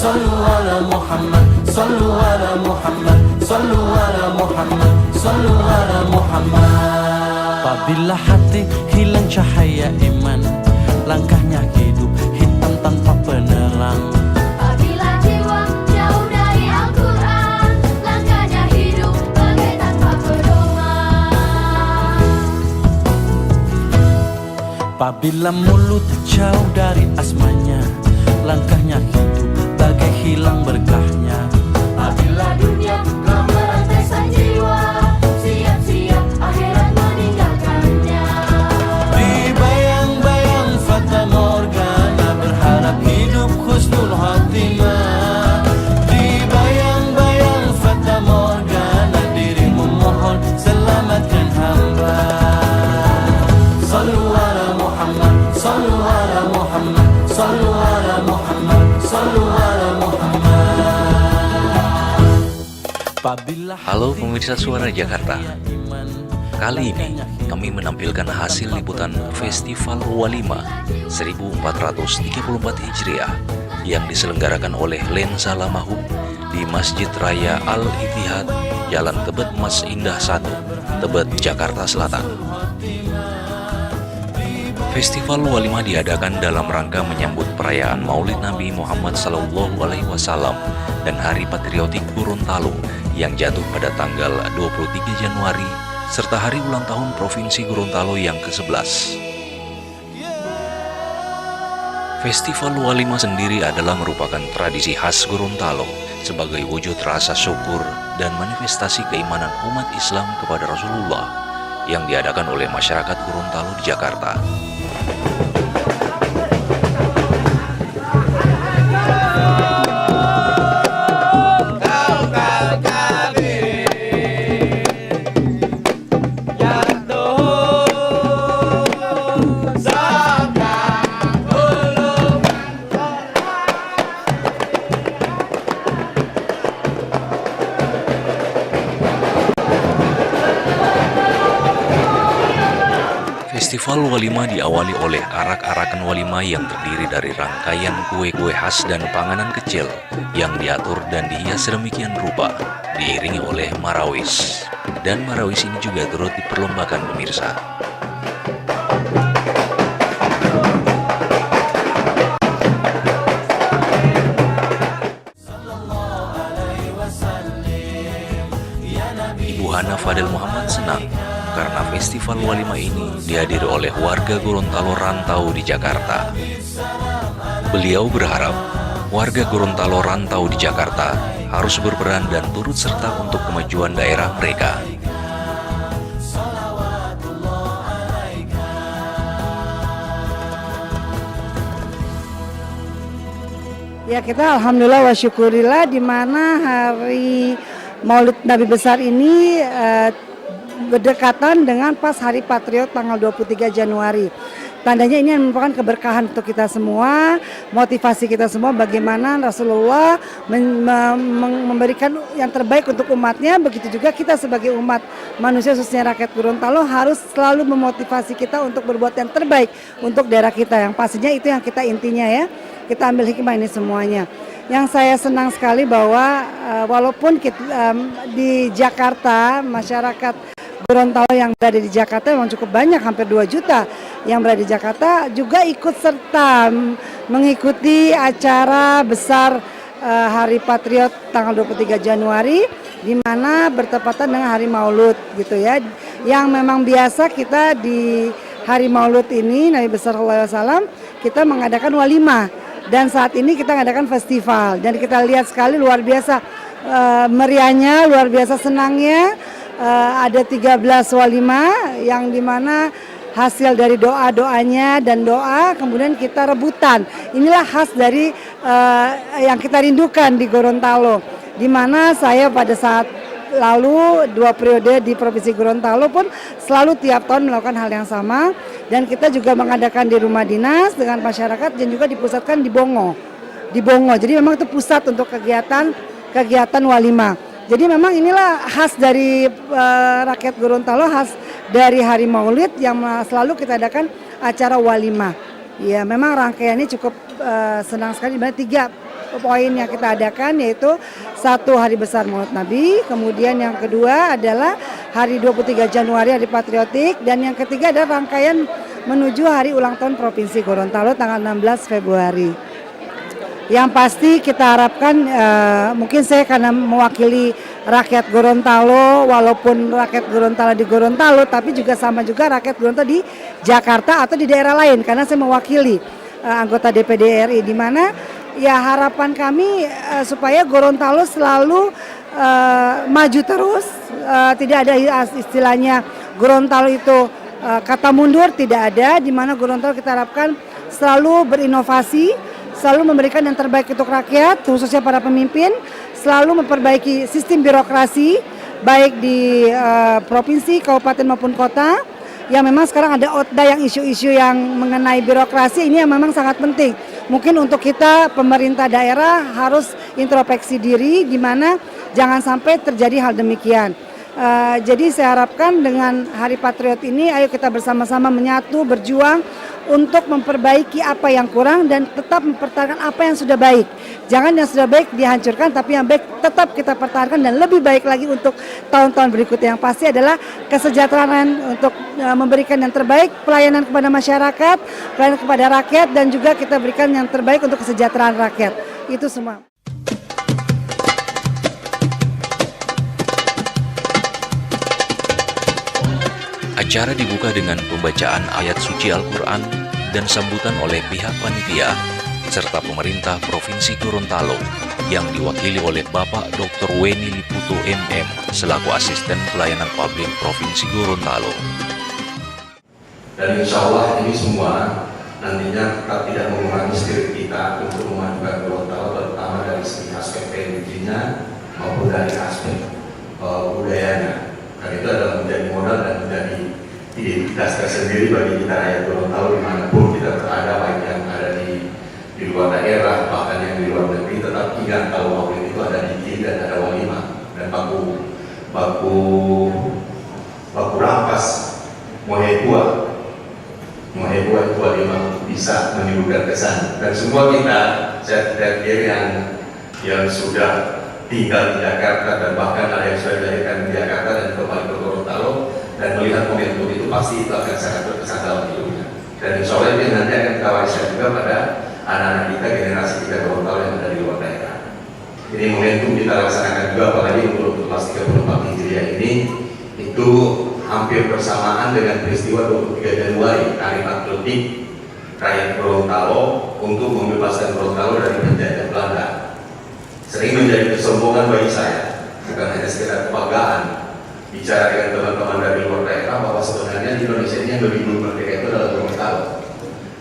sallu ala Muhammad, sallu ala Muhammad, sallu ala Muhammad, sallu ala Muhammad. Apabila hati hilang cahaya iman, langkahnya hidup hitam tanpa penerang. Apabila jiwa jauh dari Al-Quran, langkahnya hidup bagai tanpa pedoman. Apabila mulut jauh dari asmanya, langkahnya hidup bagai hilang berkahnya. Apabila dunia telah merantai sang jiwa, siap-siap akhirat meninggalkannya. Di bayang-bayang fata morgana, berharap hidup husnul khatimah. Di bayang-bayang fata morgana, dirimu mohon selamatkan hamba. Sallu ala Muhammad, sallu ala Muhammad, sallu ala Muhammad, sallu ala Muhammad. Halo pemirsa Suara Jakarta. Kali ini kami menampilkan hasil liputan Festival Walima 1434 Hijriah yang diselenggarakan oleh Lensa Lamahub di Masjid Raya Al-Ittihad, Jalan Tebet Mas Indah 1, Tebet, Jakarta Selatan. Festival Walima diadakan dalam rangka menyambut perayaan Maulid Nabi Muhammad SAW dan Hari Patriotik Gorontalo yang jatuh pada tanggal 23 Januari serta hari ulang tahun Provinsi Gorontalo yang ke-11. Festival Walima sendiri adalah merupakan tradisi khas Gorontalo sebagai wujud rasa syukur dan manifestasi keimanan umat Islam kepada Rasulullah yang diadakan oleh masyarakat Gorontalo di Jakarta. Festival Walima diawali oleh arak-arakan walima yang terdiri dari rangkaian kue-kue khas dan panganan kecil yang diatur dan dihias sedemikian rupa, diiringi oleh marawis. Dan marawis ini juga turut diperlombakan pemirsa. Ibu Hana Fadel Muhammad senang karena festival Walima ini dihadiri oleh warga Gorontalo rantau di Jakarta. Beliau berharap warga Gorontalo rantau di Jakarta harus berperan dan turut serta untuk kemajuan daerah mereka. Ya, kita alhamdulillah wa syukurillah di mana hari Maulid Nabi besar ini berdekatan dengan pas Hari Patriot tanggal 23 Januari. Tandanya ini merupakan keberkahan untuk kita semua, motivasi kita semua bagaimana Rasulullah memberikan yang terbaik untuk umatnya. Begitu juga kita sebagai umat manusia khususnya rakyat Gorontalo harus selalu memotivasi kita untuk berbuat yang terbaik untuk daerah kita. Yang pastinya itu yang kita intinya ya, kita ambil hikmah ini semuanya. Yang saya senang sekali bahwa walaupun kita, di Jakarta masyarakat Gorontalo yang berada di Jakarta memang cukup banyak, hampir 2 juta yang berada di Jakarta juga ikut serta mengikuti acara besar Hari Patriot tanggal 23 Januari di mana bertepatan dengan Hari Maulud gitu ya. Yang memang biasa kita di Hari Maulud ini Nabi besar sallallahu alaihi wasallam kita mengadakan walimah dan saat ini kita mengadakan festival dan kita lihat sekali luar biasa meriahnya, luar biasa senangnya. Ada 13 walimah yang dimana hasil dari doa-doanya dan doa kemudian kita rebutan. Inilah khas dari yang kita rindukan di Gorontalo, di mana saya pada saat lalu 2 periode di Provinsi Gorontalo pun selalu tiap tahun melakukan hal yang sama dan kita juga mengadakan di rumah dinas dengan masyarakat dan juga dipusatkan di Bongo. Jadi memang itu pusat untuk kegiatan walimah. Jadi memang inilah khas dari rakyat Gorontalo, khas dari Hari Maulid yang selalu kita adakan acara walimah. Ya memang rangkaiannya cukup senang sekali, dimana 3 poin yang kita adakan, yaitu satu Hari Besar Maulid Nabi, kemudian yang kedua adalah hari 23 Januari Hari Patriotik, dan yang ketiga adalah rangkaian menuju Hari Ulang Tahun Provinsi Gorontalo tanggal 16 Februari. Yang pasti kita harapkan, mungkin saya karena mewakili rakyat Gorontalo, walaupun rakyat Gorontalo di Gorontalo, tapi juga sama juga rakyat Gorontalo di Jakarta atau di daerah lain, karena saya mewakili anggota DPD RI, di mana ya harapan kami supaya Gorontalo selalu maju terus, tidak ada istilahnya Gorontalo itu kata mundur, tidak ada, di mana Gorontalo kita harapkan selalu berinovasi, selalu memberikan yang terbaik untuk rakyat, khususnya para pemimpin, selalu memperbaiki sistem birokrasi, baik di provinsi, kabupaten maupun kota. Ya memang sekarang ada OTDA yang isu-isu yang mengenai birokrasi, ini yang memang sangat penting. Mungkin untuk kita pemerintah daerah harus introspeksi diri, di mana jangan sampai terjadi hal demikian. Jadi saya harapkan dengan Hari Patriot ini, ayo kita bersama-sama menyatu, berjuang untuk memperbaiki apa yang kurang dan tetap mempertahankan apa yang sudah baik. Jangan yang sudah baik dihancurkan, tapi yang baik tetap kita pertahankan dan lebih baik lagi untuk tahun-tahun berikutnya. Yang pasti adalah kesejahteraan untuk memberikan yang terbaik, pelayanan kepada masyarakat, pelayanan kepada rakyat, dan juga kita berikan yang terbaik untuk kesejahteraan rakyat. Itu semua. Acara dibuka dengan pembacaan ayat suci Al-Quran dan sambutan oleh pihak panitia serta pemerintah Provinsi Gorontalo yang diwakili oleh Bapak Dr. Weni Liputo MM selaku Asisten Pelayanan Publik Provinsi Gorontalo. Dan insya Allah ini semua nantinya tetap tidak mengurangi spirit kita untuk memajukan Gorontalo, terutama dari segi aspek teknologinya maupun dari aspek budayanya. Dan itu adalah menjadi modal dan menjadi identitas tersendiri bagi kita rakyat Gorontalo dimanapun kita berada, baik yang ada di luar daerah, bahkan yang di luar negeri. Tetap ingat kalau maulid itu ada dikir dan ada walimah, dan baku rampas mohebua itu walimah bisa menimbulkan kesan. Dan semua kita, saya tidak kira yang sudah tinggal di Jakarta dan bahkan ada yang sudah dilahirkan di Jakarta dan kembali ke Gorontalo dan melihat momentum itu, pasti itu akan sangat berkesan dalam hidupnya. Dan insya Allah ini nanti akan kita wariskan juga pada anak-anak kita, generasi kita Gorontalo yang ada di luar daerah. Ini momentum kita laksanakan juga, apalagi untuk 1434 Hijriah ini, itu hampir bersamaan dengan peristiwa 23 Januari, Hari Patriotik rakyat Gorontalo untuk membebaskan Gorontalo dari penjajah Belanda. Sering menjadi kesombongan bagi saya, bukan hanya sekedar kebanggaan, bicara dengan teman-teman dari luar daerah bahwa sebenarnya di Indonesia ini yang lebih dulu merdeka itu adalah Gorontalo.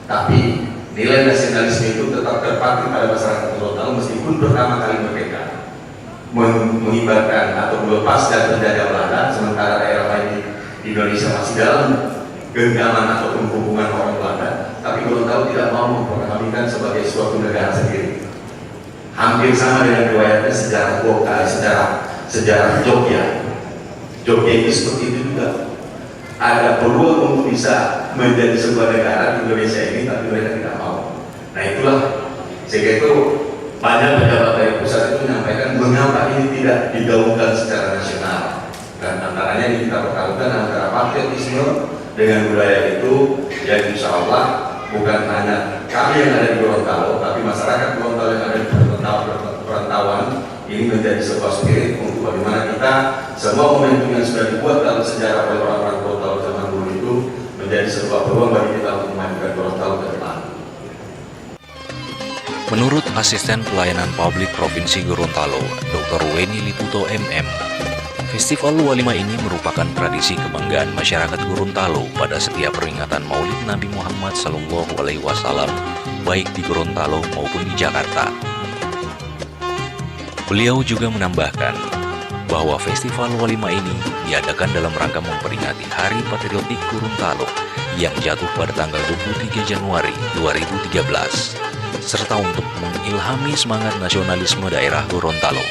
Tapi nilai nasionalisme itu tetap terpatri pada masyarakat Gorontalo meskipun pertama kali merdeka, mengibarkan atau melepaskan penjajah Belanda, sementara daerah lain di Indonesia masih dalam genggaman atau hubungan orang Belanda. Tapi Gorontalo tidak mau memperhatikan sebagai suatu negara sendiri. Hampir sama dengan riwayatnya sejarah Golkar, sejarah Jogja. Jogja itu seperti itu juga. Ada peluang untuk bisa menjadi sebuah negara di Indonesia ini, tapi mereka tidak mau. Nah itulah, sehingga itu banyak pejabat dari pusat itu menyampaikan mengapa ini tidak digaungkan secara nasional. Dan antaranya ini kita pertaruhkan antara patriotisme dengan budaya itu, yang insya Allah bukan hanya kami yang ada di Gorontalo, tapi masyarakat Gorontalo yang ada di perantauan ini menjadi sebuah spirit untuk bagaimana kita semua momentum yang sudah dibuat dalam sejarah oleh orang-orang Gorontalo zaman dulu itu menjadi sebuah peluang bagi kita untuk memajukan Gorontalo ke depan. Menurut Asisten Pelayanan Publik Provinsi Gorontalo, Dr. Weni Liputo MM, Festival Walimah ini merupakan tradisi kebanggaan masyarakat Gorontalo pada setiap peringatan Maulid Nabi Muhammad SAW, baik di Gorontalo maupun di Jakarta. Beliau juga menambahkan bahwa Festival Walimah ini diadakan dalam rangka memperingati Hari Patriotik Gorontalo yang jatuh pada tanggal 23 Januari 2013, serta untuk mengilhami semangat nasionalisme daerah Gorontalo.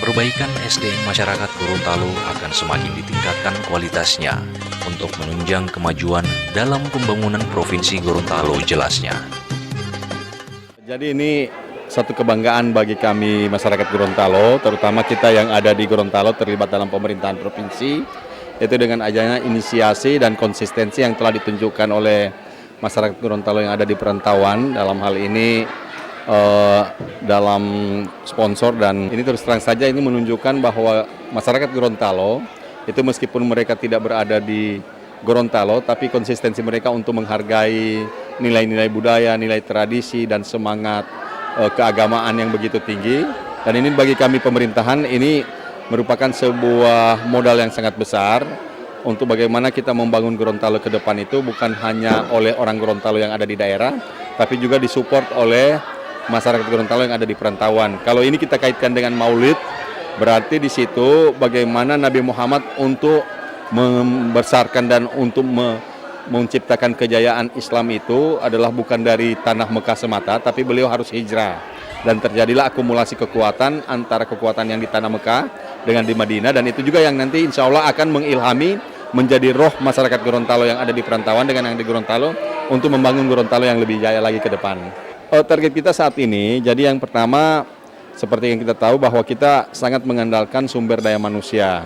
Perbaikan SDM masyarakat Gorontalo akan semakin ditingkatkan kualitasnya untuk menunjang kemajuan dalam pembangunan Provinsi Gorontalo, jelasnya. Jadi ini satu kebanggaan bagi kami masyarakat Gorontalo, terutama kita yang ada di Gorontalo terlibat dalam pemerintahan provinsi, itu dengan adanya inisiasi dan konsistensi yang telah ditunjukkan oleh masyarakat Gorontalo yang ada di perantauan dalam hal ini dalam sponsor, dan ini terus terang saja ini menunjukkan bahwa masyarakat Gorontalo itu meskipun mereka tidak berada di Gorontalo, tapi konsistensi mereka untuk menghargai nilai-nilai budaya, nilai tradisi, dan semangat keagamaan yang begitu tinggi. Dan ini bagi kami pemerintahan ini merupakan sebuah modal yang sangat besar untuk bagaimana kita membangun Gorontalo ke depan itu bukan hanya oleh orang Gorontalo yang ada di daerah, tapi juga disupport oleh masyarakat Gorontalo yang ada di perantauan. Kalau ini kita kaitkan dengan Maulid, berarti di situ bagaimana Nabi Muhammad untuk membesarkan dan untuk menciptakan kejayaan Islam itu adalah bukan dari tanah Mekah semata, tapi beliau harus hijrah. Dan terjadilah akumulasi kekuatan antara kekuatan yang di tanah Mekah dengan di Madinah, dan itu juga yang nanti insya Allah akan mengilhami menjadi roh masyarakat Gorontalo yang ada di perantauan dengan yang di Gorontalo untuk membangun Gorontalo yang lebih jaya lagi ke depan. Target kita saat ini, jadi yang pertama seperti yang kita tahu bahwa kita sangat mengandalkan sumber daya manusia.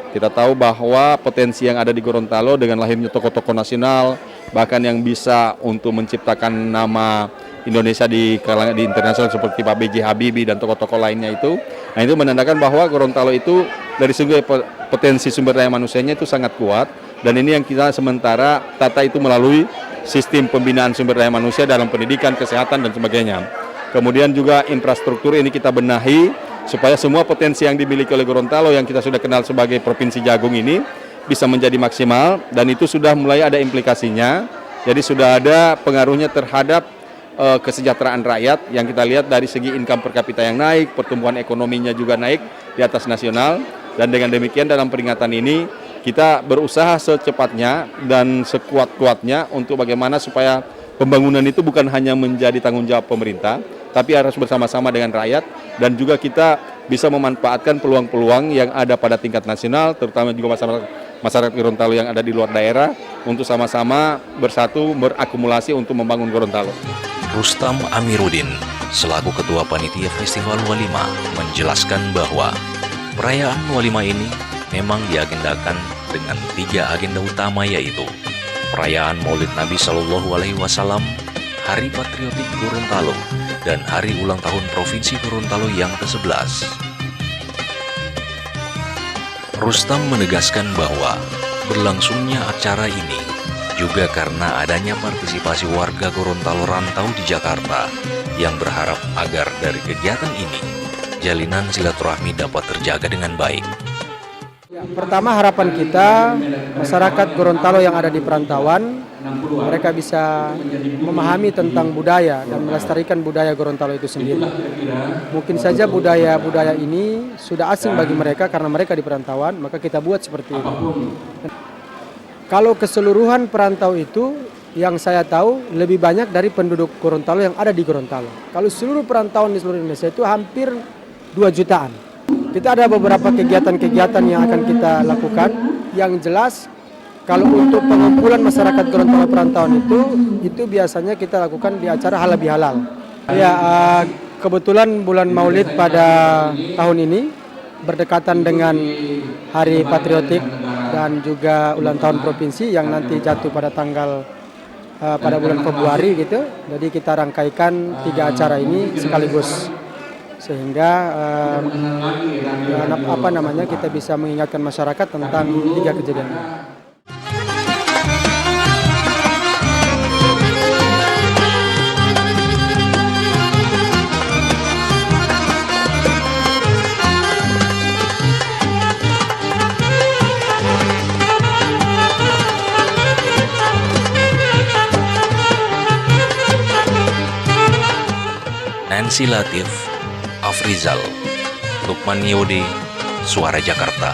Kita tahu bahwa potensi yang ada di Gorontalo dengan lahirnya tokoh-tokoh nasional, bahkan yang bisa untuk menciptakan nama Indonesia di kalangan di internasional seperti Pak B.J. Habibie dan tokoh-tokoh lainnya itu. Nah, itu menandakan bahwa Gorontalo itu dari segi potensi sumber daya manusianya itu sangat kuat, dan ini yang kita sementara tata itu melalui sistem pembinaan sumber daya manusia dalam pendidikan, kesehatan, dan sebagainya. Kemudian juga infrastruktur ini kita benahi supaya semua potensi yang dimiliki oleh Gorontalo yang kita sudah kenal sebagai Provinsi Jagung ini bisa menjadi maksimal, dan itu sudah mulai ada implikasinya. Jadi sudah ada pengaruhnya terhadap kesejahteraan rakyat yang kita lihat dari segi income per kapita yang naik, pertumbuhan ekonominya juga naik di atas nasional, dan dengan demikian dalam peringatan ini kita berusaha secepatnya dan sekuat-kuatnya untuk bagaimana supaya pembangunan itu bukan hanya menjadi tanggung jawab pemerintah, tapi harus bersama-sama dengan rakyat, dan juga kita bisa memanfaatkan peluang-peluang yang ada pada tingkat nasional, terutama juga masyarakat Gorontalo yang ada di luar daerah, untuk sama-sama bersatu berakumulasi untuk membangun Gorontalo. Rustam Amiruddin, selaku Ketua Panitia Festival Walima, menjelaskan bahwa perayaan Walima ini memang diagendakan dengan 3 agenda utama, yaitu perayaan Maulid Nabi Shallallahu Alaihi Wasallam, Hari Patriotik Gorontalo, dan Hari Ulang Tahun Provinsi Gorontalo yang ke-11. Rustam menegaskan bahwa berlangsungnya acara ini juga karena adanya partisipasi warga Gorontalo rantau di Jakarta yang berharap agar dari kegiatan ini jalinan silaturahmi dapat terjaga dengan baik. Pertama, harapan kita masyarakat Gorontalo yang ada di perantauan, mereka bisa memahami tentang budaya dan melestarikan budaya Gorontalo itu sendiri. Mungkin saja budaya-budaya ini sudah asing bagi mereka karena mereka di perantauan, maka kita buat seperti itu. Kalau keseluruhan perantau itu, yang saya tahu lebih banyak dari penduduk Gorontalo yang ada di Gorontalo. Kalau seluruh perantauan di seluruh Indonesia itu hampir 2 jutaan. Kita ada beberapa kegiatan-kegiatan yang akan kita lakukan. Yang jelas, kalau untuk pengumpulan masyarakat Gorontalo perantauan itu biasanya kita lakukan di acara halal bihalal. Ya, kebetulan bulan Maulid pada tahun ini berdekatan dengan Hari Patriotik dan juga ulang tahun provinsi yang nanti jatuh pada tanggal pada bulan Februari gitu. Jadi kita rangkaikan 3 acara ini sekaligus sehingga kita bisa mengingatkan masyarakat tentang 3 kejadian. Nancy Latif, Afrizal, Lukman Yode, Suara Jakarta.